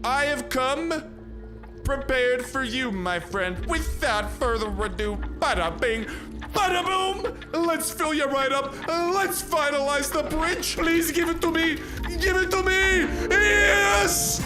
I have come prepared for you, my friend. Without further ado, bada bing, bada boom. Let's fill you right up. Let's finalize the bridge. Please give it to me. Give it to me. Yes!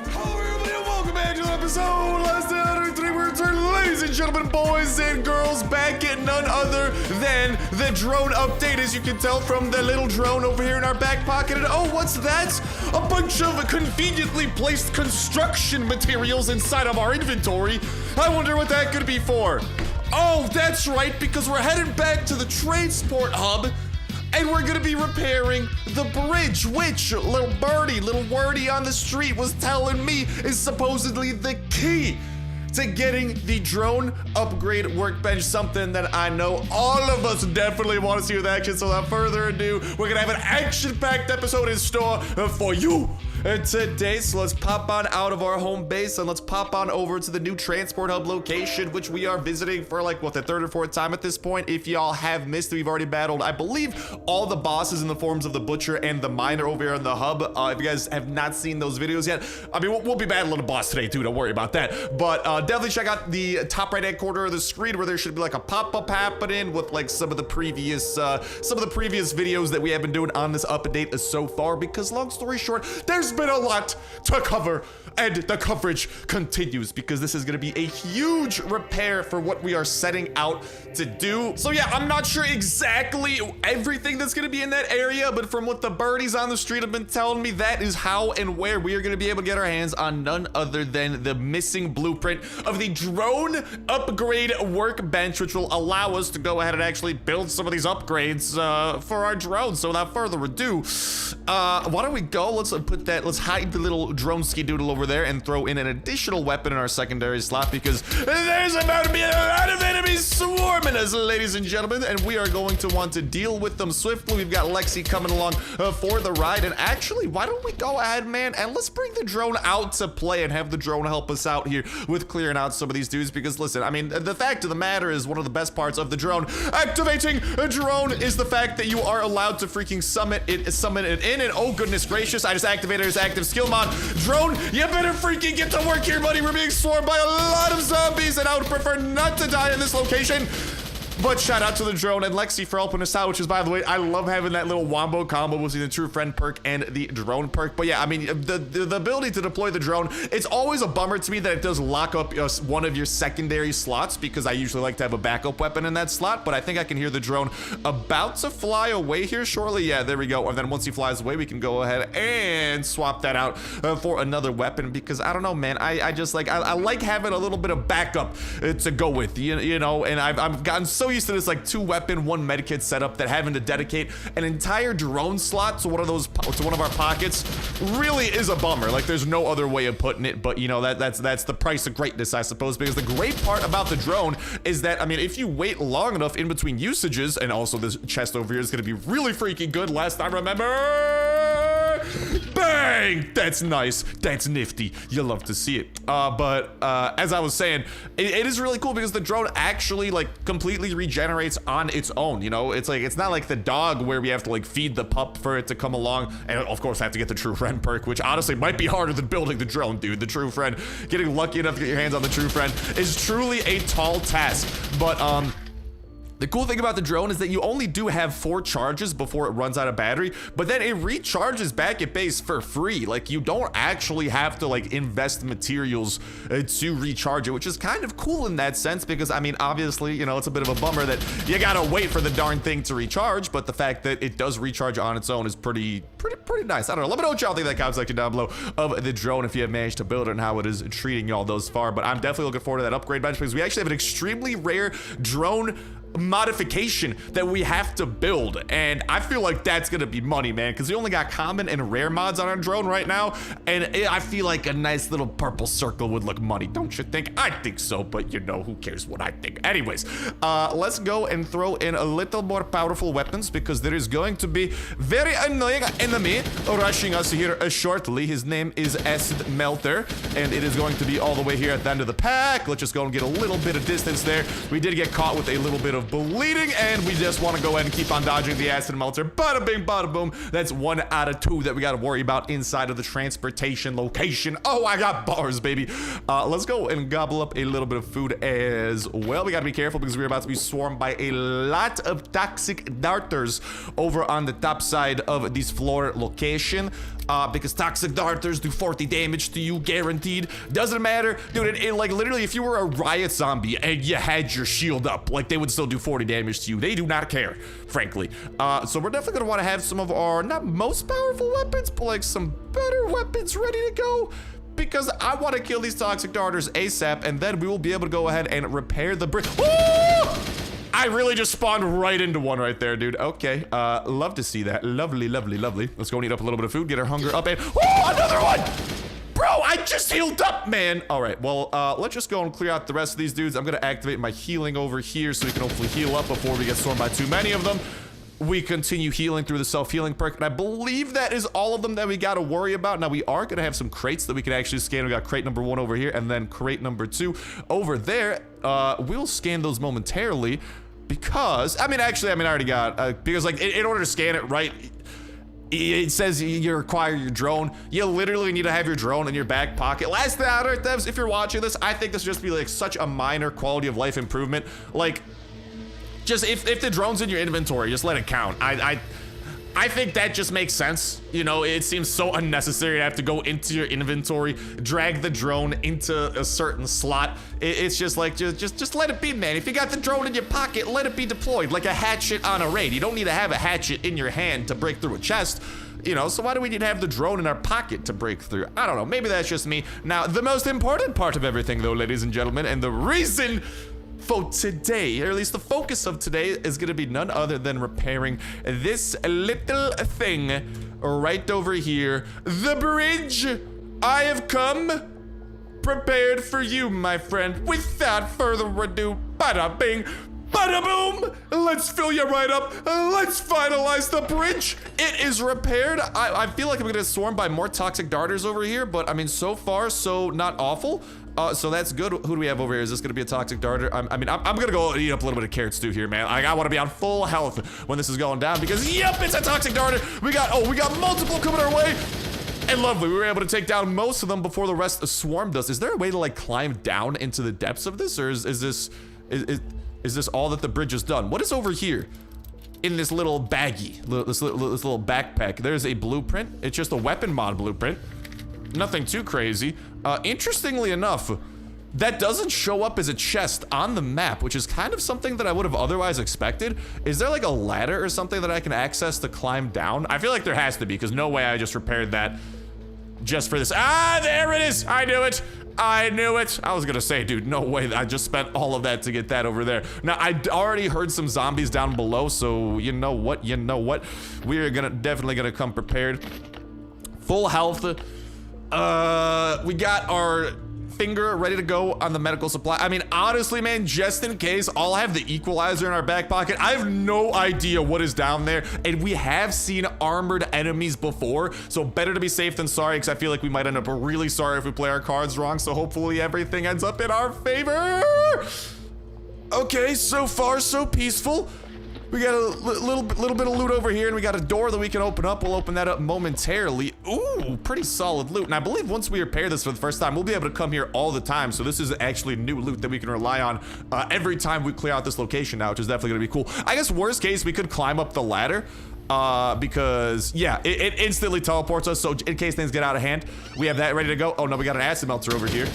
Hello, everybody, and welcome back to the episode. Last 103 words are, ladies and gentlemen, boys and girls, back at none other than the drone update, as you can tell from the little drone over here in our back pocket. And oh, what's that? A bunch of conveniently placed construction materials inside of our inventory. I wonder what that could be for. Oh, that's right, because we're headed back to the transport hub, and we're gonna be repairing the bridge, which little birdie, little wordy on the street was telling me is supposedly the key to getting the drone upgrade workbench, something that I know all of us definitely want to see with action. So without further ado, we're gonna have an action-packed episode in store for you today. So let's pop on out of our home base and let's pop on over to the new transport hub location, which we are visiting for like, what, the third or fourth time at this point. If y'all have missed, we've already battled, I believe, all the bosses in the forms of the butcher and the miner over here in the hub. If you guys have not seen those videos yet, I mean, we'll be battling a boss today too, don't worry about that. But definitely check out the top right hand corner of the screen where there should be like a pop-up happening with like some of the previous videos that we have been doing on this update so far, because long story short, there's been a lot to cover, and the coverage continues because this is going to be a huge repair for what we are setting out to do. So yeah, I'm not sure exactly everything that's going to be in that area, but from what the birdies on the street have been telling me, that is how and where we are going to be able to get our hands on none other than the missing blueprint of the drone upgrade workbench, which will allow us to go ahead and actually build some of these upgrades for our drones. So without further ado, why don't we go? Let's hide the little drone ski doodle over there and throw in an additional weapon in our secondary slot, because there's about to be a lot of enemies swarming us, ladies and gentlemen, and we are going to want to deal with them swiftly. We've got Lexi coming along for the ride, and actually, why don't we go ahead, man, and let's bring the drone out to play and have the drone help us out here with clearing out some of these dudes, because listen, I mean, the fact of the matter is, one of the best parts of the drone activating a drone is the fact that you are allowed to freaking summon it in, and oh goodness gracious, I just activated his active skill mod. Drone, you better freaking get to work here, buddy. We're being swarmed by a lot of zombies, and I would prefer not to die in this location. But shout out to the drone and Lexi for helping us out, which is, by the way, I love having that little wombo combo between the true friend perk and the drone perk. But yeah, I mean, the ability to deploy the drone, it's always a bummer to me that it does lock up one of your secondary slots, because I usually like to have a backup weapon in that slot. But I think I can hear the drone about to fly away here shortly. Yeah, there we go. And then once he flies away, we can go ahead and swap that out for another weapon, because I don't know, man, I just like, I like having a little bit of backup to go with, you know, and I've gotten so used to this like 2-weapon, 1 medkit setup that having to dedicate an entire drone slot to one of our pockets really is a bummer. Like, there's no other way of putting it, but you know, that's the price of greatness, I suppose, because the great part about the drone is that, I mean, if you wait long enough in between usages, and also this chest over here is going to be really freaking good, last I remember. Bang! That's nice. That's nifty. You love to see it. But as I was saying, it is really cool because the drone actually like completely regenerates on its own. You know, it's like, it's not like the dog where we have to like feed the pup for it to come along, and of course have to get the true friend perk, which honestly might be harder than building the drone, dude. The true friend, getting lucky enough to get your hands on the true friend is truly a tall task. But the cool thing about the drone is that you only do have 4 charges before it runs out of battery, but then it recharges back at base for free. Like, you don't actually have to like invest materials to recharge it, which is kind of cool in that sense, because I mean, obviously, you know, it's a bit of a bummer that you gotta wait for the darn thing to recharge, but the fact that it does recharge on its own is pretty nice. I don't know. Let me know what y'all think in the comment section down below of the drone, if you have managed to build it and how it is treating y'all thus far. But I'm definitely looking forward to that upgrade bench, because we actually have an extremely rare drone modification that we have to build, and I feel like that's gonna be money, man, because we only got common and rare mods on our drone right now, and I feel like a nice little purple circle would look money, don't you think? I think so, but you know, who cares what I think? Anyways, let's go and throw in a little more powerful weapons, because there is going to be very annoying enemy rushing us here shortly. His name is Acid Melter, and it is going to be all the way here at the end of the pack. Let's just go and get a little bit of distance there. We did get caught with a little bit of of bleeding, and we just want to go ahead and keep on dodging the acid melter. Bada bing, bada boom. That's 1 out of 2 that we got to worry about inside of the transportation location. Oh, I got bars, baby. Let's go and gobble up a little bit of food as well. We got to be careful because we're about to be swarmed by a lot of toxic darters over on the top side of this floor location. Because toxic darters do 40 damage to you, guaranteed. Doesn't matter, dude. It like literally, if you were a riot zombie and you had your shield up, like they would still do 40 damage to you. They do not care, frankly. So we're definitely gonna want to have some of our not most powerful weapons, but like some better weapons ready to go. Because I want to kill these toxic darters ASAP, and then we will be able to go ahead and repair the bridge. I really just spawned right into one right there, dude. Okay, love to see that. Lovely, lovely, lovely. Let's go and eat up a little bit of food, get our hunger up, and another one! Bro, I just healed up, man. All right, well, let's just go and clear out the rest of these dudes. I'm gonna activate my healing over here so we can hopefully heal up before we get swarmed by too many of them. We continue healing through the self-healing perk, and I believe that is all of them that we gotta worry about. Now, we are gonna have some crates that we can actually scan. We got crate number 1 over here, and then crate number 2 over there. We'll scan those momentarily. Because, I already got, because like, in order to scan it right, it says you require your drone. You literally need to have your drone in your back pocket. Last thing out, devs, if you're watching this, I think this would just be like such a minor quality of life improvement. Like, just if the drone's in your inventory, just let it count. I think that just makes sense. You know, it seems so unnecessary to have to go into your inventory, drag the drone into a certain slot. It's just like, just let it be, man. If you got the drone in your pocket, let it be deployed like a hatchet on a raid. You don't need to have a hatchet in your hand to break through a chest. You know, so why do we need to have the drone in our pocket to break through? I don't know, maybe that's just me. Now, the most important part of everything though, ladies and gentlemen, and the reason for today, or at least the focus of today, is gonna be none other than repairing this little thing right over here. The bridge. I have come prepared for you, my friend. Without further ado, bada bing, bada boom. Let's fill you right up. Let's finalize the bridge. It is repaired. I feel like I'm gonna get swarmed by more toxic darters over here, but I mean, so far, so not awful. So that's good. Who do we have over here? Is this gonna be a toxic darter? I'm gonna go eat up a little bit of carrot stew here, man. I want to be on full health when this is going down because, yep, it's a toxic darter. We got multiple coming our way. And lovely, we were able to take down most of them before the rest swarmed us. Is there a way to like climb down into the depths of this, or is this all that the bridge has done? What is over here in this little baggie, this little backpack? There's a blueprint. It's just a weapon mod blueprint. Nothing too crazy. Interestingly enough, that doesn't show up as a chest on the map, which is kind of something that I would have otherwise expected. Is there like a ladder or something that I can access to climb down? I feel like there has to be, because no way I just repaired that just for this. Ah, there it is. I knew it. I knew it. I was gonna say, dude, no way. I just spent all of that to get that over there. Now, I already heard some zombies down below, so you know what? We are definitely gonna come prepared. Full health. We got our finger ready to go on the medical supply. I mean, honestly, man, just in case, I'll have the equalizer in our back pocket. I have no idea what is down there, and we have seen armored enemies before, so better to be safe than sorry, because I feel like we might end up really sorry if we play our cards wrong, so hopefully everything ends up in our favor. Okay, so far so peaceful. We got a little bit of loot over here, and we got a door that we can open up. We'll open that up momentarily. Ooh, pretty solid loot. And I believe once we repair this for the first time, we'll be able to come here all the time. So this is actually new loot that we can rely on every time we clear out this location now, which is definitely gonna be cool. I guess worst case, we could climb up the ladder because yeah, it instantly teleports us. So in case things get out of hand, we have that ready to go. Oh no, we got an acid melter over here.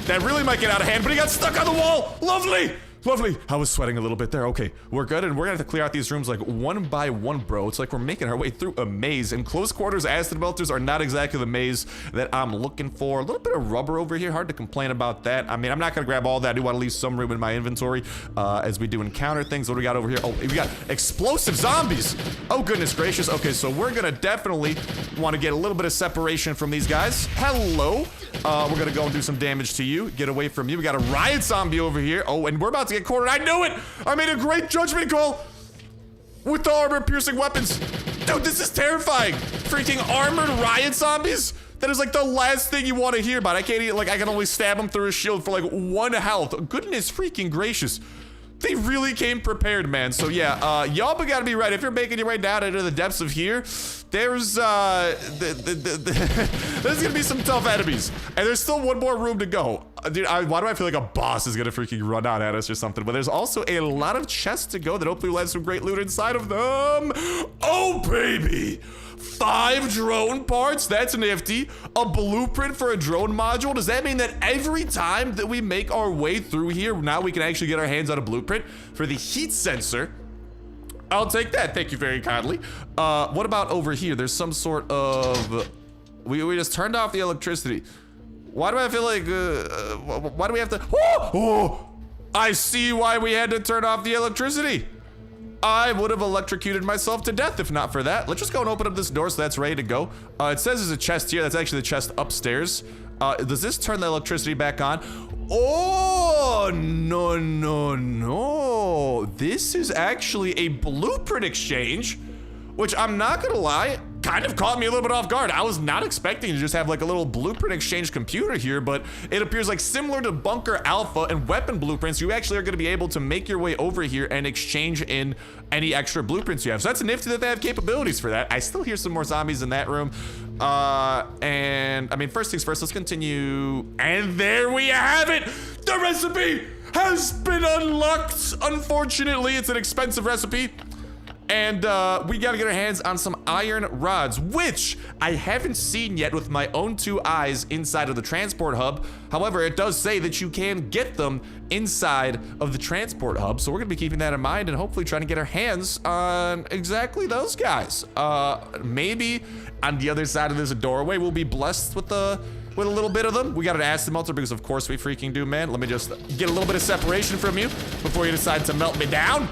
That really might get out of hand, but he got stuck on the wall. Lovely. Lovely. I was sweating a little bit there. Okay, we're good, and we're gonna have to clear out these rooms like one by one, bro. It's like we're making our way through a maze, and close quarters acid melters are not exactly the maze that I'm looking for. A little bit of rubber over here, hard to complain about that. I mean, I'm not gonna grab all that. I do want to leave some room in my inventory as we do encounter things. What do we got over here? Oh, we got explosive zombies. Oh, goodness gracious. Okay, so we're gonna definitely want to get a little bit of separation from these guys. Hello. We're gonna go and do some damage to you. Get away from you. We got a riot zombie over here. Oh, and we're about to get cornered. I knew it! I made a great judgment call with the armor-piercing weapons. Dude, this is terrifying. Freaking armored riot zombies? That is like the last thing you want to hear about. I can't even, like, I can only stab him through his shield for like 1 health. Goodness freaking gracious. They really came prepared, man. So yeah, y'all gotta be right. If you're making your way down into the depths of here, there's there's gonna be some tough enemies. And there's still one more room to go. Dude, why do I feel like a boss is gonna freaking run out at us or something? But there's also a lot of chests to go that hopefully will have some great loot inside of them. Oh, baby. 5 drone parts, that's nifty. A blueprint for a drone module. Does that mean that every time that we make our way through here, now we can actually get our hands on a blueprint for the heat sensor? I'll take that, thank you very kindly. What about over here? There's some sort of, we just turned off the electricity. Why do I feel like, why do we have to, oh, I see why we had to turn off the electricity. I would have electrocuted myself to death if not for that. Let's just go and open up this door so that's ready to go. It says there's a chest here. That's actually the chest upstairs. Does this turn the electricity back on? Oh, no, no, no. This is actually a blueprint exchange, which I'm not gonna lie, kind of caught me a little bit off guard. I was not expecting to just have like a little blueprint exchange computer here, but it appears like similar to Bunker Alpha and weapon blueprints, you actually are gonna be able to make your way over here and exchange in any extra blueprints you have. So that's nifty that they have capabilities for that. I still hear some more zombies in that room. And I mean, first things first, let's continue. And there we have it. The recipe has been unlocked. Unfortunately, it's an expensive recipe. And we gotta get our hands on some iron rods, which I haven't seen yet with my own 2 eyes inside of the transport hub. However, it does say that you can get them inside of the transport hub. So we're gonna be keeping that in mind and hopefully trying to get our hands on exactly those guys. Maybe on the other side of this doorway, we'll be blessed with a little bit of them. We got an acid melter because of course we freaking do, man. Let me just get a little bit of separation from you before you decide to melt me down.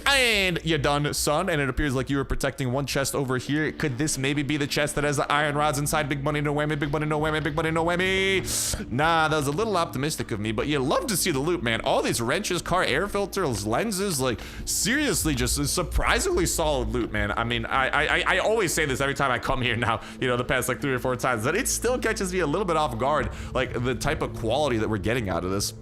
And you're done, son. And it appears like you were protecting one chest over here. Could this maybe be the chest that has the iron rods inside? Big money, no whammy, big money, no whammy, big money, no whammy. Nah, that was a little optimistic of me, but you love to see the loot, man. All these wrenches, car air filters, lenses, like seriously, just surprisingly solid loot, man. I mean, I always say this every time I come here now, you know, the past like 3 or 4 times, that it still catches me a little bit off guard, like the type of quality that we're getting out of this.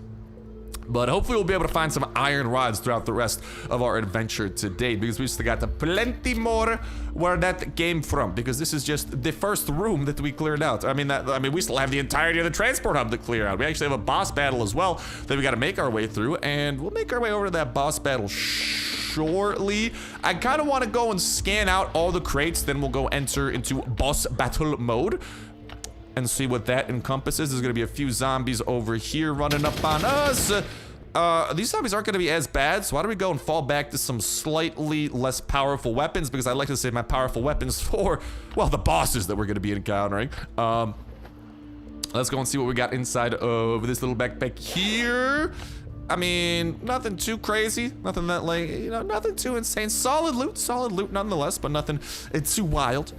But hopefully we'll be able to find some iron rods throughout the rest of our adventure today, because we still got plenty more where that came from, because this is just the first room that we cleared out. I mean, we still have the entirety of the transport hub to clear out. We actually have a boss battle as well that we got to make our way through, and we'll make our way over to that boss battle shortly. I kind of want to go and scan out all the crates, then we'll go enter into boss battle mode and see what that encompasses. There's gonna be a few zombies over here running up on us. These zombies aren't gonna be as bad, so why don't we go and fall back to some slightly less powerful weapons, because I like to save my powerful weapons for, well, the bosses that we're gonna be encountering. Let's go and see what we got inside of this little backpack here. I mean, nothing too crazy, nothing that like, you know, nothing too insane. Solid loot nonetheless, but nothing too wild.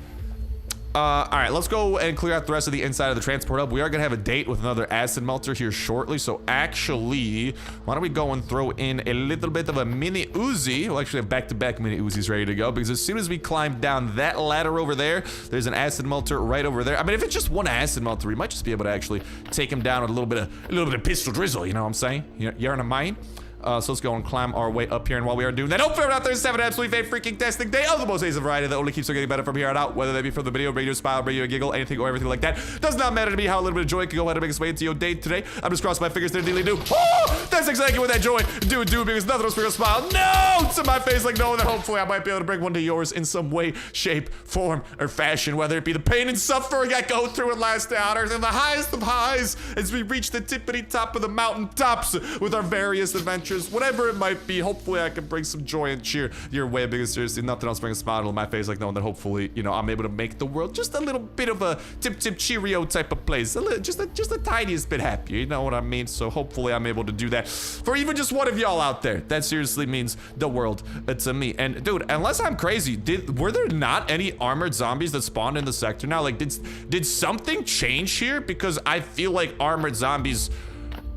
All right, let's go and clear out the rest of the inside of the transport hub. We are gonna have a date with another acid melter here shortly, so actually, why don't we go and throw in a little bit of a mini Uzi. We'll actually have back-to-back mini Uzis ready to go, because as soon as we climb down that ladder over there, there's an acid melter right over there. I mean, if it's just one acid melter, we might just be able to actually take him down with a little bit of pistol drizzle, you know what I'm saying? You're in a mine. So let's go and climb our way up here, and while we are doing that, hopefully we're out there 7 absolutely freaking testing day of the most amazing variety that only keeps on getting better from here on out, whether that be from the video, bring you a smile, bring you a giggle, anything or everything like that. Does not matter to me how a little bit of joy can go ahead and make its way into your day today. I'm just crossing my fingers there, dealy do. Oh, that's exactly what that joy do, because nothing else brings a smile. No, to my face, like knowing that hopefully I might be able to bring one to yours in some way, shape, form, or fashion, whether it be the pain and suffering I go through in last hour, and the highest of highs as we reach the tippity top of the mountain tops with our various adventures, whatever it might be. Hopefully I can bring some joy and cheer your way, because seriously nothing else brings a smile to my face like knowing that hopefully, you know, I'm able to make the world just a little bit of a tip cheerio type of place, just the tiniest bit happier, you know what I mean? So hopefully I'm able to do that for even just one of y'all out there. That seriously means the world to me. And dude, unless I'm crazy, were there not any armored zombies that spawned in the sector now? Like did something change here? Because I feel like armored zombies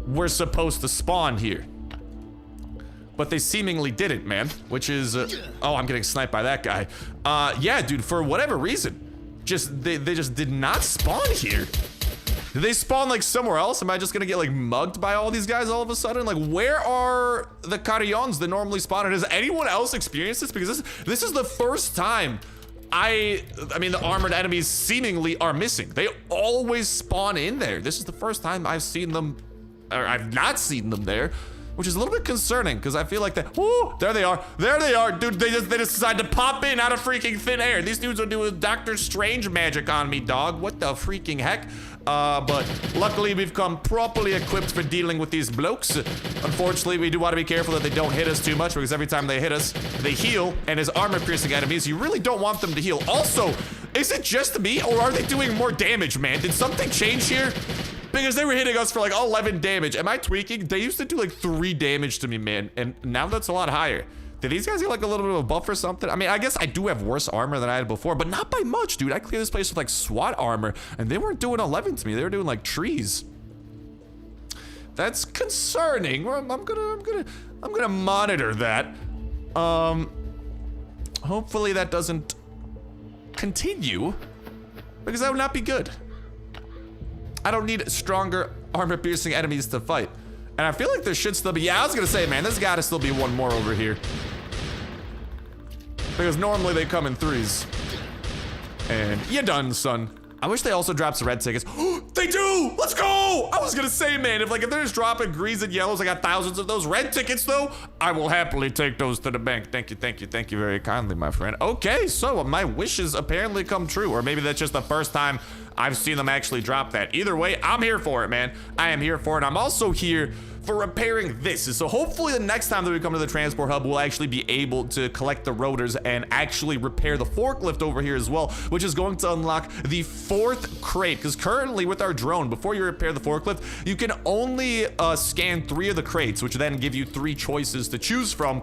were supposed to spawn here, but they seemingly didn't, man, which is, oh, I'm getting sniped by that guy. Yeah, dude, for whatever reason, they just did not spawn here. Did they spawn like somewhere else? Am I just gonna get like mugged by all these guys all of a sudden? Like, where are the carrions that normally spawn? Has anyone else experienced this? Because this is the first time I mean, the armored enemies seemingly are missing. They always spawn in there. This is the first time I've seen them, or I've not seen them there, which is a little bit concerning because I feel like that. Whoo, there they are. There they are, dude. They just decided to pop in out of freaking thin air. These dudes are doing Doctor Strange magic on me, dog. What the freaking heck? But luckily we've come properly equipped for dealing with these blokes. Unfortunately, we do want to be careful that they don't hit us too much because every time they hit us, they heal. And as armor-piercing enemies, you really don't want them to heal. Also, is it just me or are they doing more damage, man? Did something change here? Because they were hitting us for like 11 damage. Am I tweaking? They used to do like 3 damage to me, man. And now that's a lot higher. Did these guys get like a little bit of a buff or something? I mean, I guess I do have worse armor than I had before, but not by much, dude. I cleared this place with like SWAT armor and they weren't doing 11 to me. They were doing like trees. That's concerning. I'm gonna monitor that. Hopefully that doesn't continue because that would not be good. I don't need stronger armor-piercing enemies to fight. And I feel like there should still be, yeah, I was gonna say, man, there's gotta still be one more over here. Because normally they come in 3s. And you're done, son. I wish they also dropped some red tickets. They do! Let's go! I was gonna say, man, if they're just dropping greens and yellows, I got thousands of those. Red tickets, though, I will happily take those to the bank. Thank you very kindly, my friend. Okay, so my wishes apparently come true. Or maybe that's just the first time I've seen them actually drop that. Either way, I'm here for it, man. I am here for it. I'm also here for repairing this. So hopefully the next time that we come to the transport hub, we'll actually be able to collect the rotors and actually repair the forklift over here as well, which is going to unlock the 4th crate. Because currently with our drone, before you repair the forklift, you can only scan 3 of the crates, which then give you 3 choices to choose from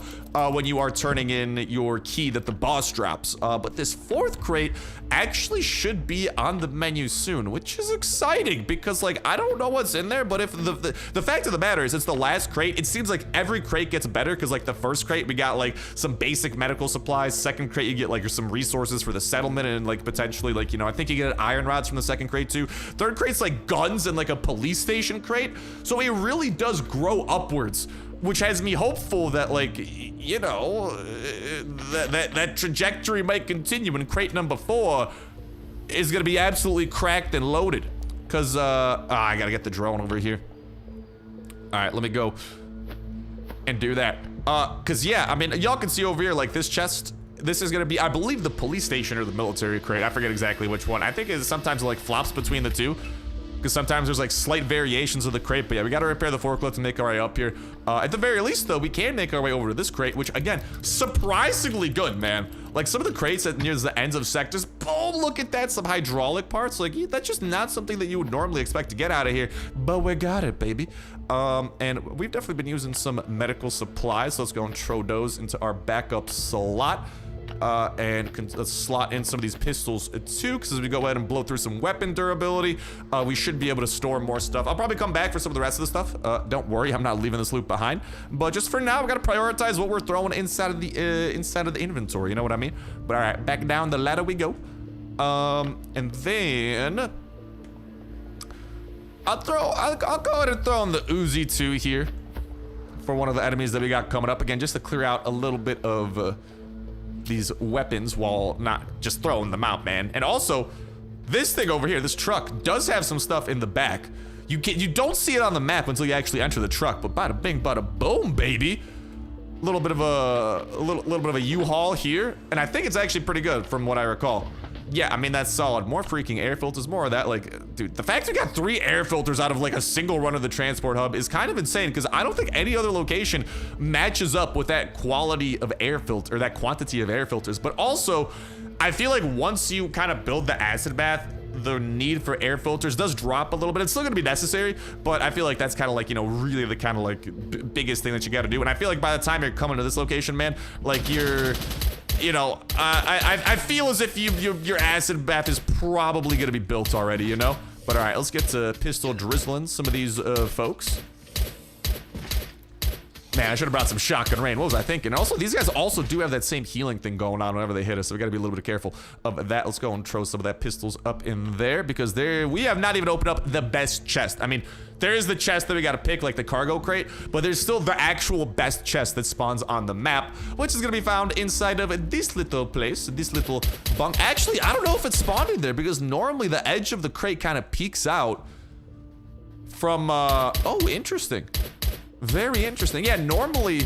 when you are turning in your key that the boss drops. But this 4th crate actually should be on the menu soon, which is exciting because like I don't know what's in there, but if the fact of the matter is it's the last crate, it seems like every crate gets better because like the first crate we got like some basic medical supplies, second crate you get like some resources for the settlement and like potentially like, you know, I think you get iron rods from the second crate too. Third crate's like guns and like a police station crate, so it really does grow upwards, which has me hopeful that like, you know, that trajectory might continue and crate number 4 is gonna be absolutely cracked and loaded. Cause I gotta get the drone over here. All right, let me go and do that. Cause yeah, I mean, y'all can see over here, like this chest, this is gonna be, I believe the police station or the military crate. I forget exactly which one. I think it sometimes like flops between the two. Because sometimes there's like slight variations of the crate, but yeah, we gotta repair the forklift and make our way up here. At the very least though, we can make our way over to this crate, which again, surprisingly good, man. Like some of the crates at near the ends of sectors, boom, look at that, some hydraulic parts. Like that's just not something that you would normally expect to get out of here, but we got it, baby. And we've definitely been using some medical supplies, so let's go and throw those into our backup slot. Let's slot in some of these pistols too, because as we go ahead and blow through some weapon durability, we should be able to store more stuff. I'll probably come back for some of the rest of the stuff. Don't worry, I'm not leaving this loot behind. But just for now, we gotta prioritize what we're throwing inside of the inventory. You know what I mean? But all right, back down the ladder we go. And then I'll go ahead and throw in the Uzi too here for one of the enemies that we got coming up again, just to clear out a little bit of these weapons while not just throwing them out, man. And also, this thing over here, this truck does have some stuff in the back. You don't see it on the map until you actually enter the truck, but bada bing, bada boom, baby. A little bit of a U-Haul here, and I think it's actually pretty good from what I recall. Yeah, I mean, that's solid. More freaking air filters, more of that. Like, dude, the fact we got 3 air filters out of like a single run of the transport hub is kind of insane because I don't think any other location matches up with that quality of air filter, or that quantity of air filters. But also, I feel like once you kind of build the acid bath, the need for air filters does drop a little bit. It's still gonna be necessary, but I feel like that's kind of like, you know, really the kind of like biggest thing that you gotta do. And I feel like by the time you're coming to this location, man, like you're, you know, I feel as if your acid bath is probably gonna be built already, you know? But all right, let's get to pistol drizzling some of these folks. Man, I should have brought some shotgun rain. What was I thinking? Also, these guys also do have that same healing thing going on whenever they hit us, so we gotta be a little bit careful of that. Let's go and throw some of that pistols up in there, because we have not even opened up the best chest. I mean, there is the chest that we gotta pick, like the cargo crate, but there's still the actual best chest that spawns on the map, which is gonna be found inside of this little place, this little bunk. Actually, I don't know if it's spawned in there, because normally the edge of the crate kind of peeks out from, oh, interesting. Very interesting. Yeah, normally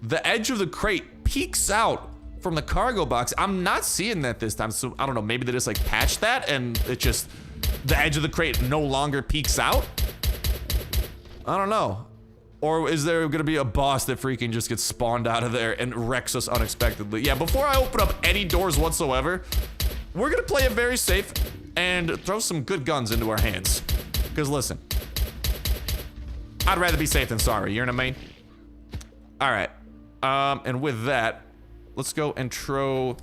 the edge of the crate peeks out from the cargo box. I'm not seeing that this time, so I don't know, maybe they just like patched that and it just, the edge of the crate no longer peeks out? I don't know. Or is there gonna be a boss that freaking just gets spawned out of there and wrecks us unexpectedly? Yeah, before I open up any doors whatsoever, we're gonna play it very safe and throw some good guns into our hands. Because listen, I'd rather be safe than sorry, you know what I mean? All right, and with that, let's go and throw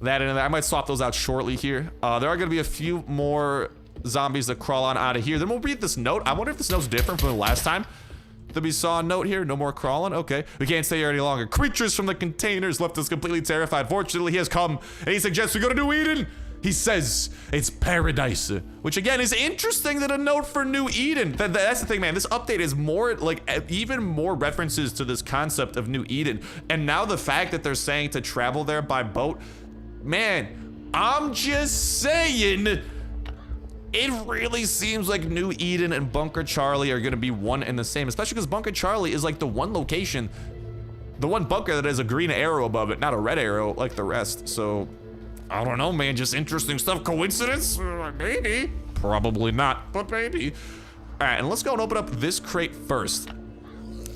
that in there. I might swap those out shortly here. There are gonna be a few more zombies that crawl on out of here. Then we'll read this note. I wonder if this note's different from the last time that we saw a note here. No more crawling, okay. We can't stay here any longer. Creatures from the containers left us completely terrified. Fortunately, he has come, and he suggests we go to New Eden. He says it's paradise, which again is interesting that a note for New Eden. That's the thing, man. This update is more like even more references to this concept of New Eden. And now the fact that they're saying to travel there by boat, man, I'm just saying, it really seems like New Eden and Bunker Charlie are gonna be one and the same, especially because Bunker Charlie is like the one location, the one bunker that has a green arrow above it, not a red arrow like the rest. So I don't know, man, just interesting stuff. Coincidence? Maybe. Probably not, but maybe. All right, and let's go and open up this crate first.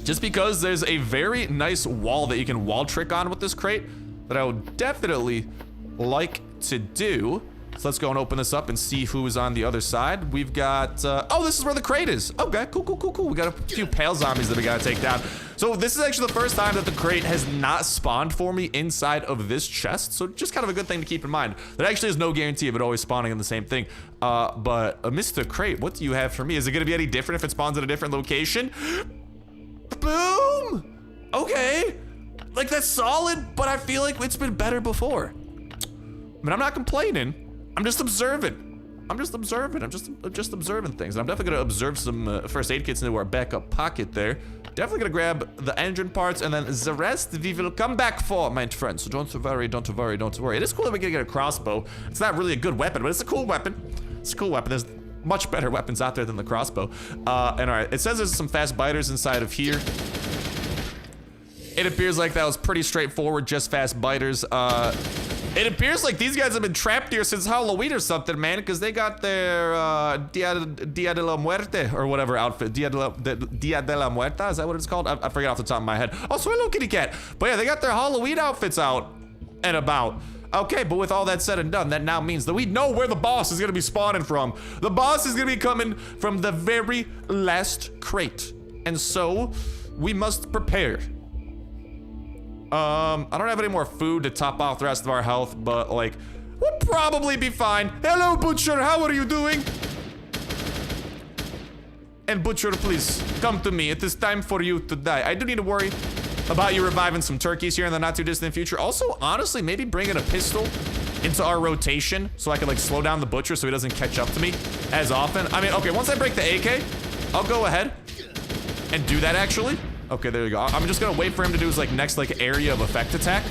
Just because there's a very nice wall that you can wall trick on with this crate that I would definitely like to do. So let's go and open this up and see who is on the other side. We've got, oh, this is where the crate is. Okay, cool, cool, cool, cool. We got a few pale zombies that we gotta take down. So this is actually the first time that the crate has not spawned for me inside of this chest. So just kind of a good thing to keep in mind. There actually is no guarantee of it always spawning in the same thing. But Mr. Crate, what do you have for me? Is it gonna be any different if it spawns at a different location? Boom! Okay. Like, that's solid, but I feel like it's been better before. I mean, I'm not complaining. I'm just observing. I'm just observing. I'm just observing things. And I'm definitely gonna observe some first aid kits into our backup pocket there. Definitely gonna grab the engine parts, and then the rest we will come back for, my friends. So don't worry, don't worry, don't worry. It is cool that we can get a crossbow. It's not really a good weapon, but it's a cool weapon. It's a cool weapon. There's much better weapons out there than the crossbow. And all right, it says there's some fast biters inside of here. It appears like that was pretty straightforward, just fast biters. It appears like these guys have been trapped here since Halloween or something, man, because they got their Dia de la Muerte or whatever outfit. Dia de la Muerta, is that what it's called? I forget off the top of my head. Also, hello, kitty cat. But yeah, they got their Halloween outfits out and about. Okay, but with all that said and done, that now means that we know where the boss is gonna be spawning from. The boss is gonna be coming from the very last crate. And so, we must prepare. I don't have any more food to top off the rest of our health, but like, we'll probably be fine. Hello, Butcher, how are you doing? And Butcher, please, come to me. It is time for you to die. I do need to worry about you reviving some turkeys here in the not too distant future. Also, honestly, maybe bringing a pistol into our rotation so I can like slow down the Butcher so he doesn't catch up to me as often. I mean, okay, once I break the AK, I'll go ahead and do that actually. Okay, there you go. I'm just gonna wait for him to do his like next like area of effect attack.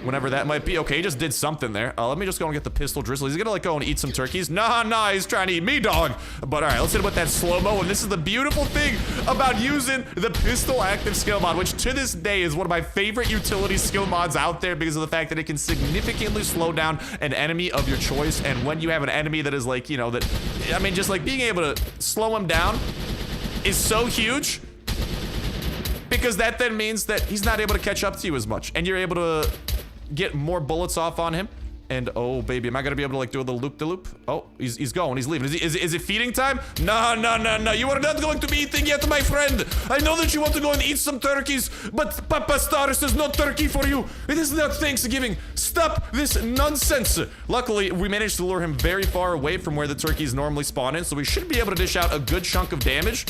Whenever that might be. Okay, he just did something there. Let me just go and get the pistol drizzle. He's gonna like go and eat some turkeys. Nah, he's trying to eat me, dog. But all right, let's hit him with that slow-mo. And this is the beautiful thing about using the pistol active skill mod, which to this day is one of my favorite utility skill mods out there because of the fact that it can significantly slow down an enemy of your choice. And when you have an enemy that is like, you know, that, I mean, just like being able to slow him down is so huge. Because that then means that he's not able to catch up to you as much. And you're able to get more bullets off on him And oh, baby, am I gonna be able to like do a little loop-de-loop? Oh, he's going, he's leaving. Is it feeding time? No. You are not going to be eating yet, my friend. I know that you want to go and eat some turkeys, but Papa Star says no turkey for you. It is not Thanksgiving. Stop this nonsense. Luckily, we managed to lure him very far away from where the turkeys normally spawn in, so we should be able to dish out a good chunk of damage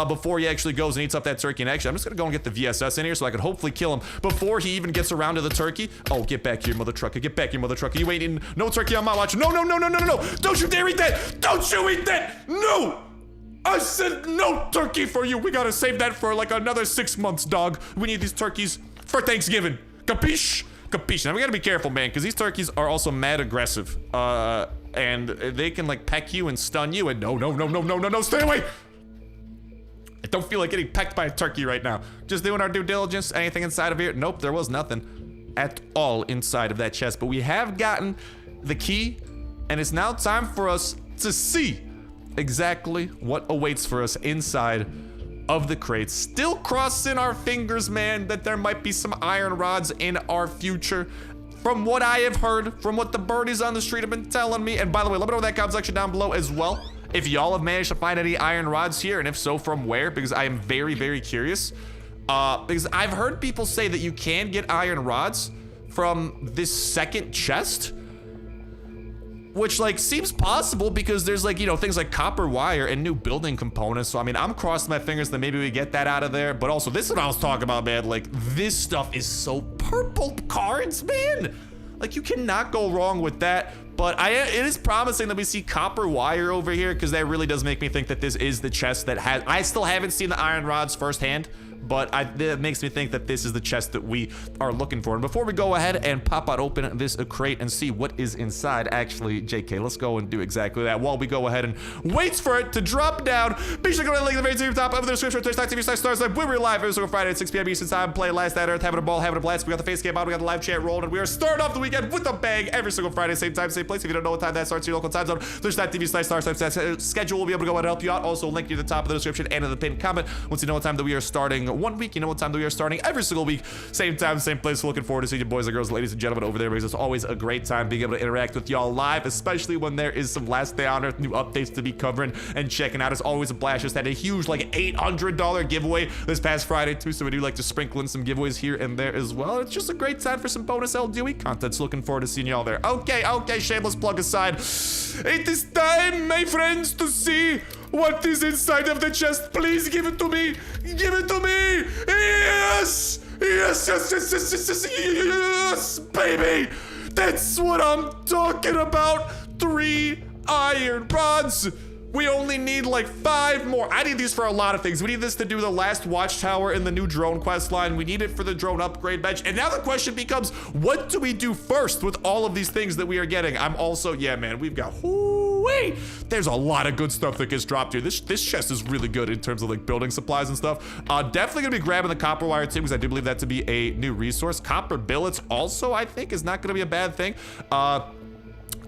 before he actually goes and eats up that turkey. And actually, I'm just gonna go and get the VSS in here so I can hopefully kill him before he even gets around to the turkey. Oh, get back here, mother trucker. Get back here, mother trucker. You ain't eating no turkey on my watch. No. Don't you dare eat that. Don't you eat that. No. I said no turkey for you. We gotta save that for like another 6 months, dog. We need these turkeys for Thanksgiving. Capiche? Capiche. Now we gotta be careful, man, because these turkeys are also mad aggressive. And they can like peck you and stun you. And no, stay away. I don't feel like getting pecked by a turkey right now. Just doing our due diligence. Anything inside of here? Nope, there was nothing at all inside of that chest. But we have gotten the key, and it's now time for us to see exactly what awaits for us inside of the crates. Still crossing our fingers, man, that there might be some iron rods in our future. From what I have heard, from what the birdies on the street have been telling me. And by the way, let me know in that comment section down below as well if y'all have managed to find any iron rods here, and if so, from where, because I am very, very curious. Because I've heard people say that you can get iron rods from this second chest, which like seems possible because there's like, you know, things like copper wire and new building components. So I mean, I'm crossing my fingers that maybe we get that out of there. But also, this is what I was talking about, man. Like, this stuff is so purple cards, man. Like, you cannot go wrong with that. But it is promising that we see copper wire over here, because that really does make me think that this is the chest that has. I still haven't seen the iron rods firsthand, but that makes me think that this is the chest that we are looking for. And before we go ahead and pop out open this crate and see what is inside, actually, JK, let's go and do exactly that while we go ahead and wait for it to drop down. Be sure to go to the link at the very top of the description, twitch.tv/Starsnipe. We're live every single Friday at 6 p.m. Eastern Time, playing Last Night Earth, having a ball, having a blast. We got the face cam on, we got the live chat rolling, and we are starting off the weekend with a bang every single Friday, same time, same place. If you don't know what time that starts, your local time zone, twitch.tv/Starsnipe schedule will be able to go ahead and help you out. Also, link to the top of the description and in the pinned comment. Once you know what time that we are starting 1 week, you know what time that we are starting every single week, same time, same place. Looking forward to seeing you boys and girls, ladies and gentlemen over there, because it's always a great time being able to interact with y'all live, especially when there is some Last Day on Earth new updates to be covering and checking out. It's always a blast. Just had a huge like $800 giveaway this past Friday too, so we do like to sprinkle in some giveaways here and there as well. It's just a great time for some bonus LDoE content, so looking forward to seeing y'all there. Okay, shameless plug aside, it is time, my friends, to see what is inside of the chest. Please give it to me. Give it to me. Yes. Yes, baby. That's what I'm talking about. 3 iron rods. We only need like 5 more. I need these for a lot of things. We need this to do the last watchtower in the new drone quest line. We need it for the drone upgrade bench. And now the question becomes, what do we do first with all of these things that we are getting? I'm also, yeah, man, we've got, whoo-wee. There's a lot of good stuff that gets dropped here. This chest is really good in terms of like building supplies and stuff. Definitely gonna be grabbing the copper wire too, because I do believe that to be a new resource. Copper billets also, I think, is not gonna be a bad thing.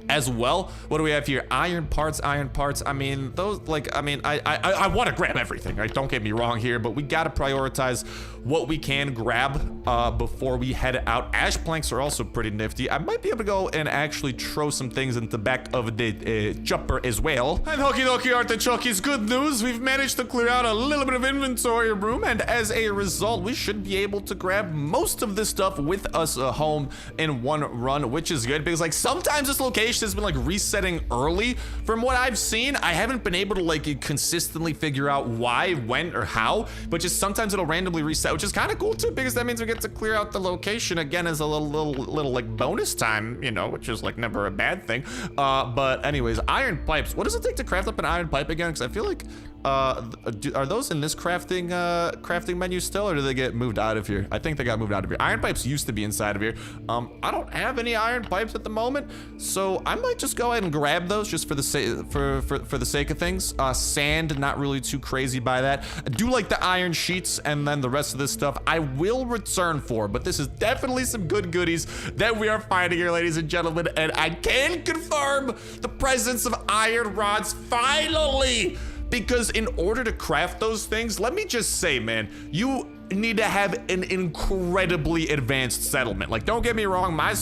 As well, what do we have here? Iron parts. I mean, those, like, I mean, I want to grab everything, right? Don't get me wrong here, but we got to prioritize what we can grab before we head out. Ash planks are also pretty nifty. I might be able to go and actually throw some things into the back of the chopper as well. And Hoki Doki Artichokes, good news. We've managed to clear out a little bit of inventory room, and as a result, we should be able to grab most of this stuff with us home in one run, which is good, because like sometimes this location has been like resetting early. From what I've seen, I haven't been able to like consistently figure out why, when, or how, but just sometimes it'll randomly reset, which is kind of cool too, because that means we get to clear out the location again as a little like bonus time, you know, which is like never a bad thing. But anyways, iron pipes. What does it take to craft up an iron pipe again? Because I feel like are those in this crafting menu still, or do they get moved out of here? I think they got moved out of here. Iron pipes used to be inside of here. I don't have any iron pipes at the moment, so I might just go ahead and grab those just for the sake of things. Sand, not really too crazy by that. I do like the iron sheets, and then the rest of this stuff I will return for, but this is definitely some good goodies that we are finding here, ladies and gentlemen, and I can confirm the presence of iron rods finally. Because in order to craft those things, let me just say, man, you need to have an incredibly advanced settlement. Like, don't get me wrong, I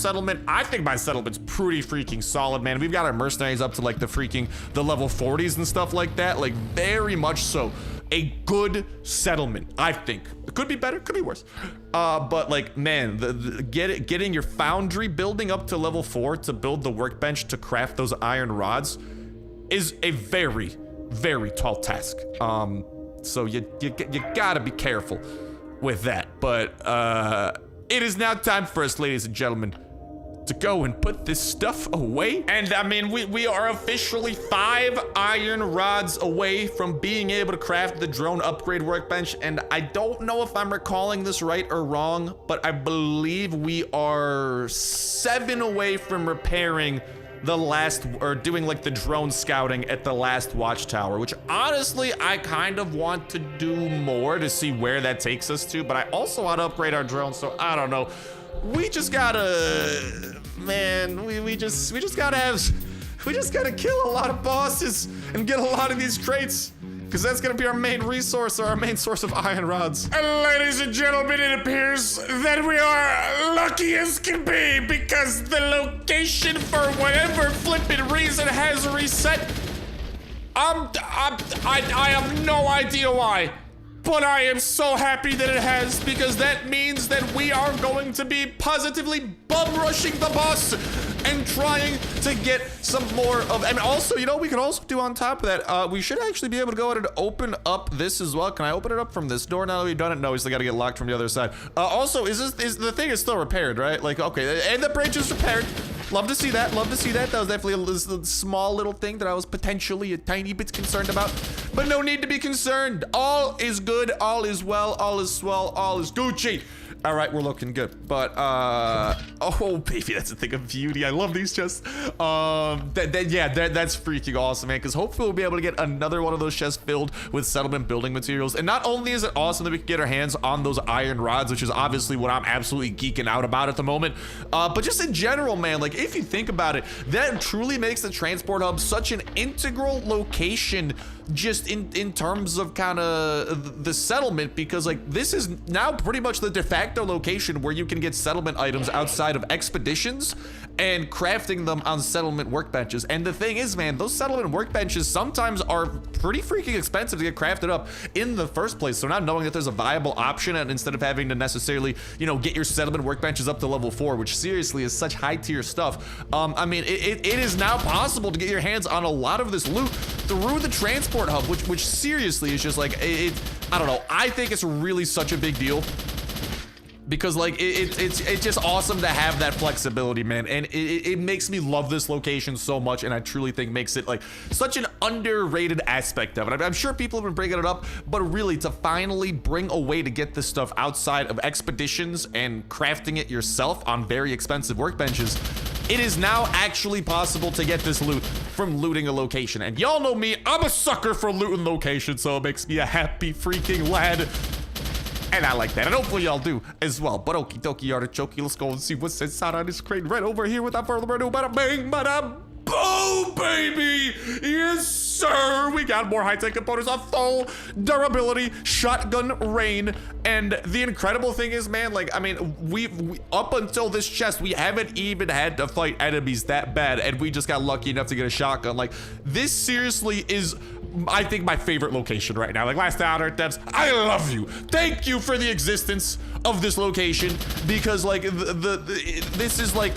think my settlement's pretty freaking solid, man. We've got our mercenaries up to like the level 40s and stuff like that, like very much so. A good settlement, I think. It could be better, could be worse. But like, man, getting your foundry building up to level 4 to build the workbench to craft those iron rods is a very, very tall task. So you gotta be careful with that. But it is now time for us, ladies and gentlemen, to go and put this stuff away. And I mean, we are officially 5 iron rods away from being able to craft the drone upgrade workbench. And I don't know if I'm recalling this right or wrong, but I believe we are 7 away from repairing the last, or doing like the drone scouting at the last watchtower, which honestly, I kind of want to do more to see where that takes us to, but I also want to upgrade our drone, so I don't know. We just gotta, man, we just gotta kill a lot of bosses and get a lot of these crates, because that's gonna be our main resource, or our main source of iron rods. And ladies and gentlemen, it appears that we are lucky as can be, because the location, for whatever flippin' reason, has reset. I have no idea why, but I am so happy that it has, because that means that we are going to be positively bum rushing the boss and trying to get some more of, and also, you know, we can also do on top of that, we should actually be able to go ahead and open up this as well. Can I open it up from this door now that we've done it? No, we still gotta get locked from the other side. Also, is the thing is still repaired, right? Like, okay, and the bridge is repaired. Love to see that, love to see that. That was definitely a small little thing that I was potentially a tiny bit concerned about, but no need to be concerned. All is good, all is well, all is swell, all is Gucci. All right, we're looking good, but oh baby, that's a thing of beauty. I love these chests. That's freaking awesome, man, because hopefully we'll be able to get another one of those chests filled with settlement building materials. And not only is it awesome that we can get our hands on those iron rods, which is obviously what I'm absolutely geeking out about at the moment, but just in general, man, like if you think about it, that truly makes the transport hub such an integral location just in terms of kind of the settlement, because like this is now pretty much the de facto location where you can get settlement items outside of expeditions and crafting them on settlement workbenches. And the thing is, man, those settlement workbenches sometimes are pretty freaking expensive to get crafted up in the first place. So now knowing that there's a viable option, and instead of having to necessarily, you know, get your settlement workbenches up to level 4, which seriously is such high tier stuff, I mean, it is now possible to get your hands on a lot of this loot through the transport hub, which seriously is just like, I don't know, I think it's really such a big deal, because like it's just awesome to have that flexibility, man. And it makes me love this location so much, and I truly think makes it like such an underrated aspect of it. I'm sure people have been bringing it up, but really to finally bring a way to get this stuff outside of expeditions and crafting it yourself on very expensive workbenches, it is now actually possible to get this loot from looting a location. And y'all know me, I'm a sucker for looting locations, so it makes me a happy freaking lad. And I like that, and hopefully y'all do as well. But okie dokie artichoke, let's go and see what's inside on this crate right over here without further ado. Bada bang, bada boom, baby! Yes, sir! We got more high-tech components, a full durability shotgun rain. And the incredible thing is, man, like, I mean, we up until this chest, we haven't even had to fight enemies that bad, and we just got lucky enough to get a shotgun. Like, this seriously is, I think, my favorite location right now. Like, last hour, devs, I love you. Thank you for the existence of this location, because like this is like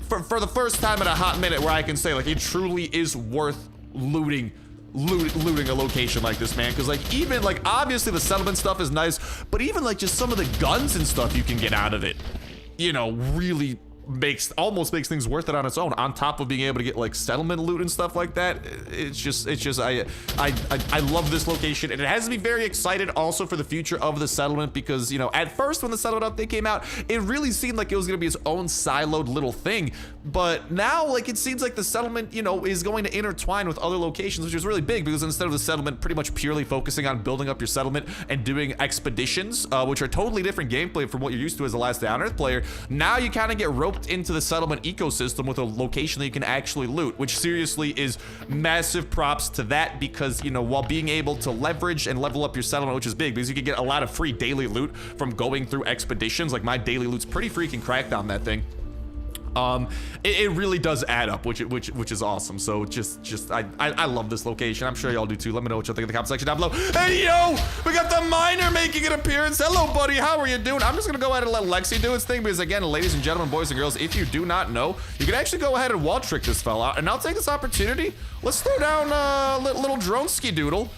for the first time in a hot minute where I can say like it truly is worth looting a location like this, man. Because like even like obviously the settlement stuff is nice, but even like just some of the guns and stuff you can get out of it, you know, really almost makes things worth it on its own, on top of being able to get like settlement loot and stuff like that. It's just I love this location, and it has me very excited also for the future of the settlement, because, you know, at first when the settlement update came out, it really seemed like it was going to be its own siloed little thing, but now like it seems like the settlement, you know, is going to intertwine with other locations, which is really big, because instead of the settlement pretty much purely focusing on building up your settlement and doing expeditions, which are totally different gameplay from what you're used to as a Last Day on Earth player, now you kind of get roped roped into the settlement ecosystem with a location that you can actually loot, which seriously is massive props to that, because, you know, while being able to leverage and level up your settlement, which is big because you can get a lot of free daily loot from going through expeditions. Like, my daily loot's pretty freaking cracked on that thing. It really does add up, which is awesome. So I love this location. I'm sure y'all do too. Let me know what you think in the comment section down below. Hey, yo, we got the miner making an appearance. Hello, buddy. How are you doing? I'm just gonna go ahead and let Lexi do its thing, because again, ladies and gentlemen, boys and girls, if you do not know, you can actually go ahead and wall trick this fella. And I'll take this opportunity. Let's throw down little drone ski doodle.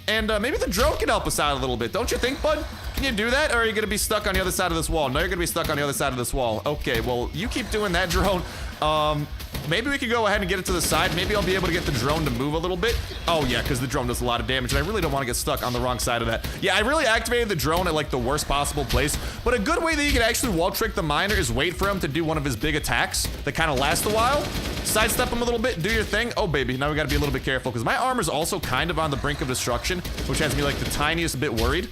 And maybe the drone can help us out a little bit. Don't you think, bud? Can you do that? Or are you gonna be stuck on the other side of this wall? No, you're gonna be stuck on the other side of this wall. Okay, well, you keep doing that, drone. Maybe we can go ahead and get it to the side. Maybe I'll be able to get the drone to move a little bit. Oh yeah, because the drone does a lot of damage, and I really don't want to get stuck on the wrong side of that. Yeah, I really activated the drone at like the worst possible place. But a good way that you can actually wall trick the miner is wait for him to do one of his big attacks that kind of last a while. Sidestep him a little bit, do your thing. Oh baby, now we gotta be a little bit careful, because my armor's also kind of on the brink of destruction, which has me like the tiniest bit worried.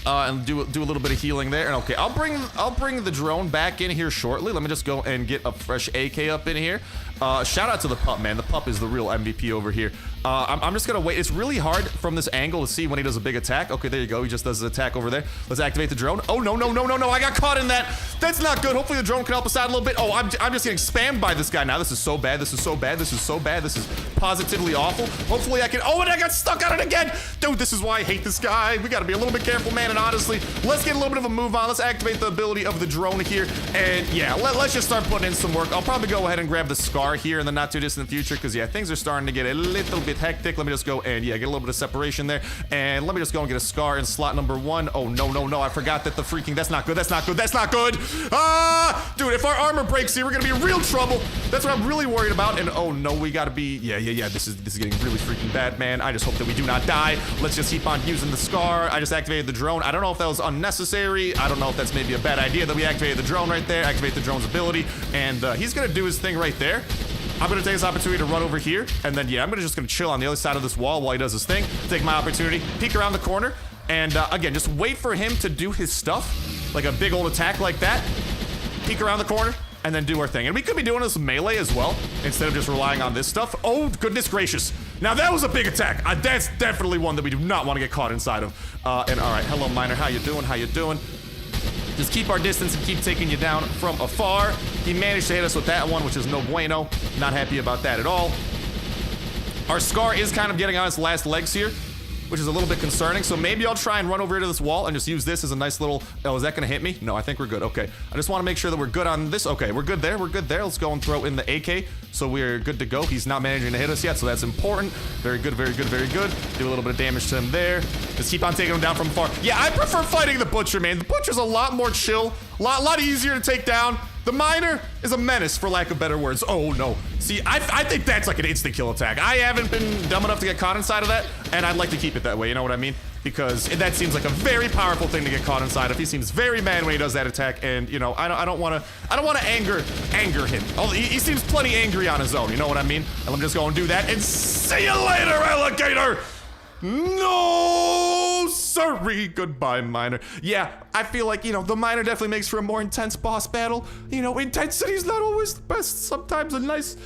And do a little bit of healing there. And okay, I'll bring the drone back in here shortly. Let me just go and get a fresh AK up in here. Shout out to the pup, man. The pup is the real MVP over here. I'm just gonna wait. It's really hard from this angle to see when he does a big attack. Okay, there you go. He just does his attack over there. Let's activate the drone. Oh, no, no, no, no, no. I got caught in that. That's not good. Hopefully the drone can help us out a little bit. Oh, I'm just getting spammed by this guy now. This is so bad. This is so bad. This is so bad. This is positively awful. Hopefully I can... Oh, and I got stuck on it again. Dude, this is why I hate this guy. We gotta be a little bit careful, man. And honestly, let's get a little bit of a move on. Let's activate the ability of the drone here. And yeah, let's just start putting in some work. I'll probably go ahead and grab the scar here in the not too distant future, because yeah, things are starting to get a little bit hectic. Let me just go and yeah, get a little bit of separation there. And let me just go and get a scar in slot number 1. Oh, no, no, no. I forgot that the freaking... That's not good. That's not good. That's not good. Ah! Dude, if our armor breaks here, we're gonna be in real trouble. That's what I'm really worried about. And oh no, we gotta be... Yeah. This is getting really freaking bad, man. I just hope that we do not die. Let's just keep on using the scar. I just activated the drone. I don't know if that was unnecessary. I don't know if that's maybe a bad idea that we activated the drone right there. Activate the drone's ability. And he's gonna do his thing right there. I'm gonna take this opportunity to run over here, and then yeah, I'm just gonna chill on the other side of this wall while he does his thing. Take my opportunity, peek around the corner, and again, just wait for him to do his stuff, like a big old attack like that. Peek around the corner, and then do our thing. And we could be doing this melee as well, instead of just relying on this stuff. Oh, goodness gracious. Now that was a big attack. That's definitely one that we do not want to get caught inside of. And all right, hello, miner. How you doing? How you doing? Just keep our distance and keep taking you down from afar. He managed to hit us with that one, which is no bueno. Not happy about that at all. Our scar is kind of getting on its last legs here, which is a little bit concerning. So maybe I'll try and run over to this wall and just use this as a nice little... Oh, is that gonna hit me? No, I think we're good. Okay. I just want to make sure that we're good on this. Okay, we're good there. We're good there. Let's go and throw in the AK. So we're good to go. He's not managing to hit us yet, so that's important. Very good, very good, very good. Do a little bit of damage to him there. Just keep on taking him down from far. Yeah, I prefer fighting the butcher, man. The butcher's a lot more chill, lot easier to take down. The miner is a menace, for lack of better words. Oh, no. See, I think that's like an instant kill attack. I haven't been dumb enough to get caught inside of that, and I'd like to keep it that way, you know what I mean? Because that seems like a very powerful thing to get caught inside of. He seems very mad when he does that attack, and, you know, I don't want to anger him. He seems plenty angry on his own, you know what I mean? And let me just go and do that, and see you later, alligator! No, sorry. Goodbye, miner. Yeah, I feel like, you know, the miner definitely makes for a more intense boss battle. You know, intensity's not always the best. Sometimes a nice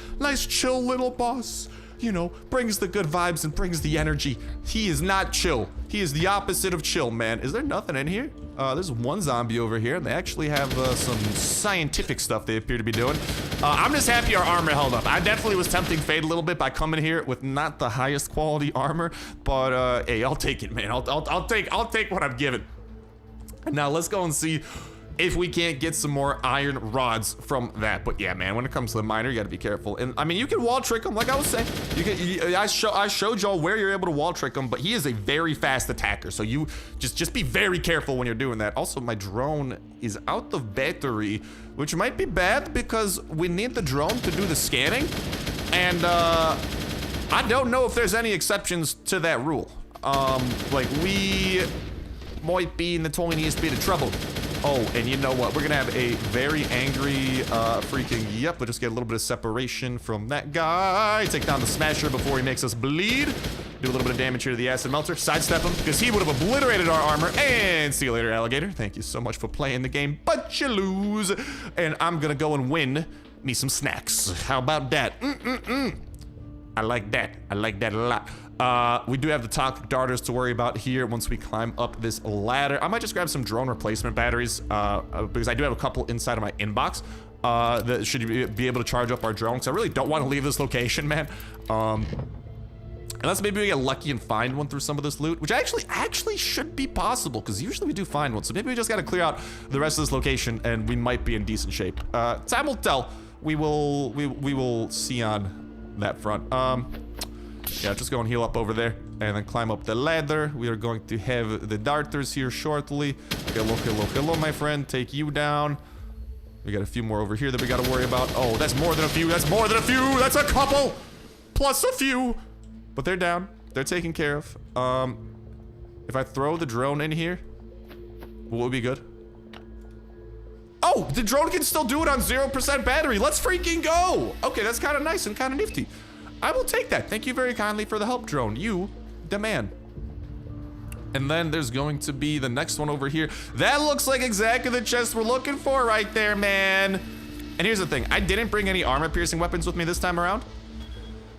chill little boss, you know, brings the good vibes and brings the energy. He is not chill. He is the opposite of chill, man. Is there nothing in here? There's one zombie over here. They actually have some scientific stuff they appear to be doing. I'm just happy our armor held up. I definitely was tempting fate a little bit by coming here with not the highest quality armor, but hey, I'll take it, man. I'll take what I'm given. Now let's go and see if we can't get some more iron rods from that. But yeah, man, when it comes to the miner, you gotta be careful. And I mean, you can wall trick him, like I was saying. I showed y'all where you're able to wall trick him, but he is a very fast attacker. So you just be very careful when you're doing that. Also, my drone is out of battery, which might be bad because we need the drone to do the scanning. And I don't know if there's any exceptions to that rule. Like we might be in the tiniest bit of trouble. Oh, and you know what? We're gonna have a very angry freaking... Yep, we'll just get a little bit of separation from that guy. Take down the smasher before he makes us bleed. Do a little bit of damage here to the acid melter. Sidestep him, because he would have obliterated our armor. And see you later, alligator. Thank you so much for playing the game, but you lose. And I'm gonna go and win me some snacks. How about that? I like that. I like that a lot. We do have the toxic darters to worry about here once we climb up this ladder. I might just grab some drone replacement batteries, because I do have a couple inside of my inbox that should be able to charge up our drone, because I really don't want to leave this location, man. Unless maybe we get lucky and find one through some of this loot, which actually should be possible, because usually we do find one. So maybe we just got to clear out the rest of this location, and we might be in decent shape. Time will tell. We will see on that front. Yeah, just go and heal up over there, and then climb up the ladder. We are going to have the darters here shortly. Hello, my friend. Take you down. We got a few more over here that we got to worry about. Oh, that's more than a few. That's more than a few. That's a couple plus a few. But they're down. They're taken care of. If I throw the drone in here, will it be good? Oh, the drone can still do it on 0% battery. Let's freaking go. Okay, that's kind of nice and kind of nifty. I will take that. Thank you very kindly for the help, drone. You, the man. And then there's going to be the next one over here. That looks like exactly the chest we're looking for right there, man. And here's the thing. I didn't bring any armor-piercing weapons with me this time around,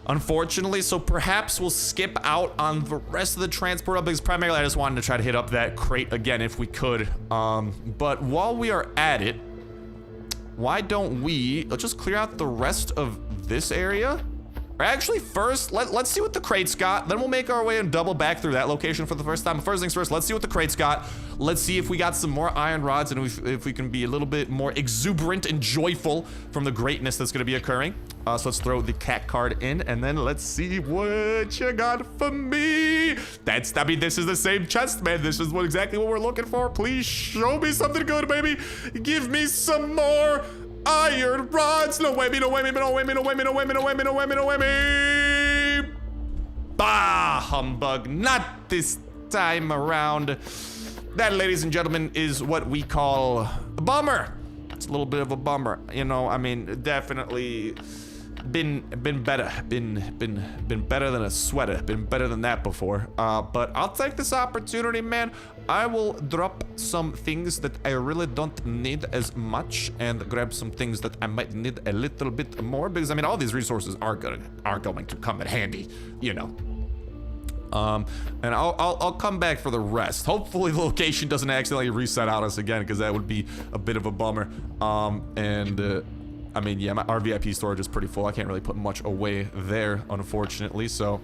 unfortunately, so perhaps we'll skip out on the rest of the transport, because primarily I just wanted to try to hit up that crate again if we could. But while we are at it, why don't let's just clear out the rest of this area? Or actually, first, let's see what the crate's got. Then we'll make our way and double back through that location for the first time. But first things first, let's see what the crate's got. Let's see if we got some more iron rods, and if we can be a little bit more exuberant and joyful from the greatness that's going to be occurring. So let's throw the cat card in, and then let's see what you got for me. I mean, this is the same chest, man. This is exactly what we're looking for. Please show me something good, baby. Give me some more iron rods. No way me, no way me, no way me, no way me, no way me, no way me, no way me, no way me. Bah, humbug. Not this time around. That, ladies and gentlemen, is what we call a bummer. It's a little bit of a bummer. You know, I mean, definitely been better. Been better than a sweater. Been better than that before. But I'll take this opportunity, man. I will drop some things that I really don't need as much, and grab some things that I might need a little bit more, because I mean, all these resources are going to come in handy, you know. And I'll come back for the rest. Hopefully the location doesn't accidentally reset on us again, because that would be a bit of a bummer. I mean, yeah, our VIP storage is pretty full. I can't really put much away there, unfortunately. So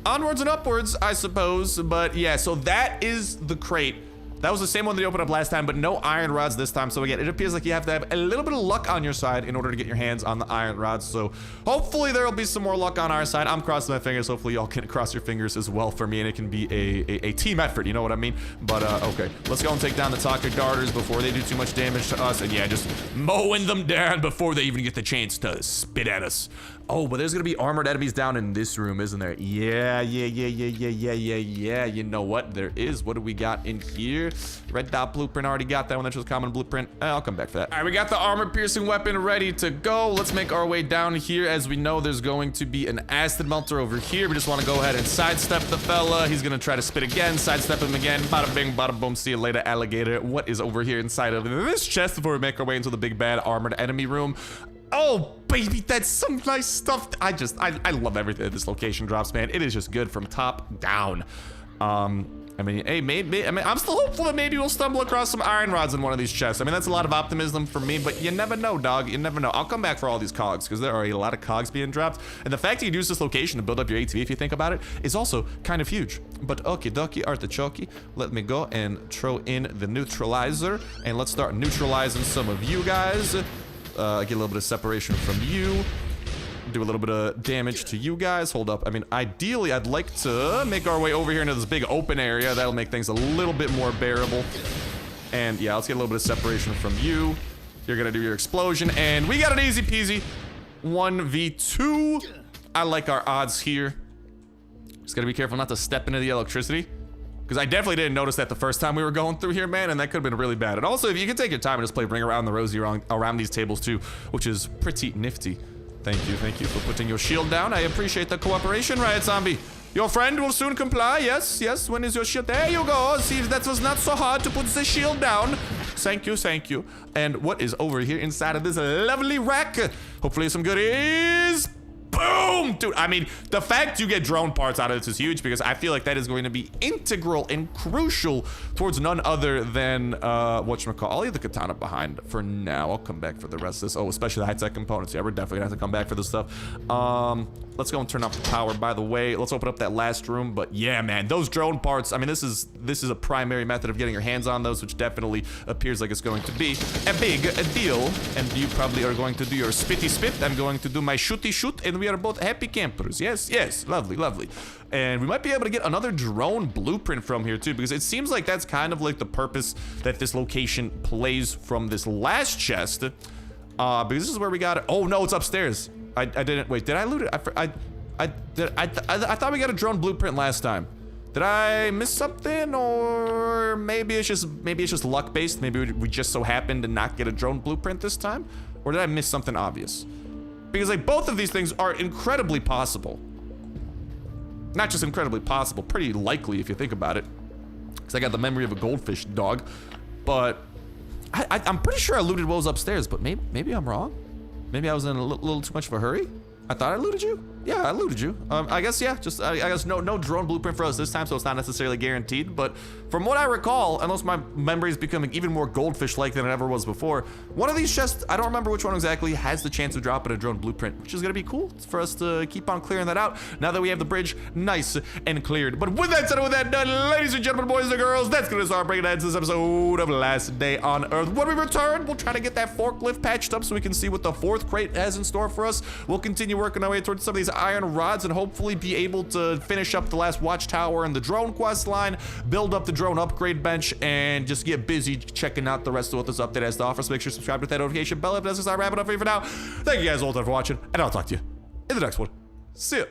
onwards and upwards, I suppose. But yeah, so that is the crate. That was the same one that you opened up last time, but no iron rods this time. So again, it appears like you have to have a little bit of luck on your side in order to get your hands on the iron rods. So hopefully there will be some more luck on our side. I'm crossing my fingers. Hopefully y'all can cross your fingers as well for me, and it can be a team effort. You know what I mean? But okay, let's go and take down the toxic darters before they do too much damage to us. And yeah, just mowing them down before they even get the chance to spit at us. Oh, but there's gonna be armored enemies down in this room, isn't there? Yeah. You know what? There is. What do we got in here? Red dot blueprint. Already got that one. That's just common blueprint. I'll come back for that. All right, we got the armor-piercing weapon ready to go. Let's make our way down here. As we know, there's going to be an acid melter over here. We just want to go ahead and sidestep the fella. He's gonna try to spit again. Sidestep him again. Bada bing, bada boom. See you later, alligator. What is over here inside of this chest before we make our way into the big bad armored enemy room? Oh, baby, that's some nice stuff. I love everything that this location drops, man. It is just good from top down. I mean, hey, I'm still hopeful that maybe we'll stumble across some iron rods in one of these chests. I mean, that's a lot of optimism for me, but you never know, dog. You never know. I'll come back for all these cogs, because there are a lot of cogs being dropped. And the fact that you use this location to build up your ATV, if you think about it, is also kind of huge. But okie dokie, artichoke. Let me go and throw in the neutralizer, and let's start neutralizing some of you guys. Get a little bit of separation from you. Do a little bit of damage to you guys. Hold up. I mean, ideally, I'd like to make our way over here into this big open area. That'll make things a little bit more bearable. And yeah, let's get a little bit of separation from you. You're gonna do your explosion, and we got an easy peasy 1v2. I like our odds here. Just gotta be careful not to step into the electricity, because I definitely didn't notice that the first time we were going through here, man, and that could have been really bad. And also, if you can take your time and just play Bring Around the Rosie around these tables too, which is pretty nifty. Thank you for putting your shield down. I appreciate the cooperation, Riot Zombie. Your friend will soon comply. Yes, yes. When is your shield? There you go. See, that was not so hard to put the shield down. Thank you, thank you. And what is over here inside of this lovely rack? Hopefully some goodies. Boom! Dude, I mean, the fact you get drone parts out of this is huge because I feel like that is going to be integral and crucial towards none other than, whatchamacallit. I'll leave the katana behind for now. I'll come back for the rest of this. Oh, especially the high-tech components. Yeah, we're definitely gonna have to come back for this stuff. Let's go and turn off the power, by the way. Let's open up that last room. But yeah, man, those drone parts, I mean, this is a primary method of getting your hands on those, which definitely appears like it's going to be a big deal. And you probably are going to do your spitty spit. I'm going to do my shooty shoot, and we are both happy campers. Yes, yes, lovely, lovely. And we might be able to get another drone blueprint from here too, because it seems like that's kind of like the purpose that this location plays from this last chest. Because this is where we got it. Oh no, it's upstairs. I didn't, wait, did I loot it? I thought we got a drone blueprint last time. Did I miss something, or maybe it's just luck based? Maybe we just so happened to not get a drone blueprint this time, or did I miss something obvious? Because like both of these things are incredibly possible. Not just incredibly possible, pretty likely if you think about it. Because I got the memory of a goldfish dog, but I'm pretty sure I looted what was upstairs, but maybe I'm wrong. Maybe I was in a little too much of a hurry. I thought I looted you. Yeah, I looted you. I guess, yeah, just, I guess no drone blueprint for us this time, so it's not necessarily guaranteed. But from what I recall, unless my memory is becoming even more goldfish-like than it ever was before, one of these chests, I don't remember which one exactly, has the chance of dropping a drone blueprint, which is gonna be cool for us to keep on clearing that out now that we have the bridge nice and cleared. But with that said, with that done, ladies and gentlemen, boys and girls, that's gonna start bringing it to this episode of Last Day on Earth. When we return, we'll try to get that forklift patched up so we can see what the fourth crate has in store for us. We'll continue working our way towards some of these iron rods and hopefully be able to finish up the last watchtower and the drone quest line, build up the drone upgrade bench, and just get busy checking out the rest of what this update has to offer. So make sure to subscribe with that notification bell if that's just not wrapping up for you for now. Thank you guys all for watching, and I'll talk to you in the next one. See ya.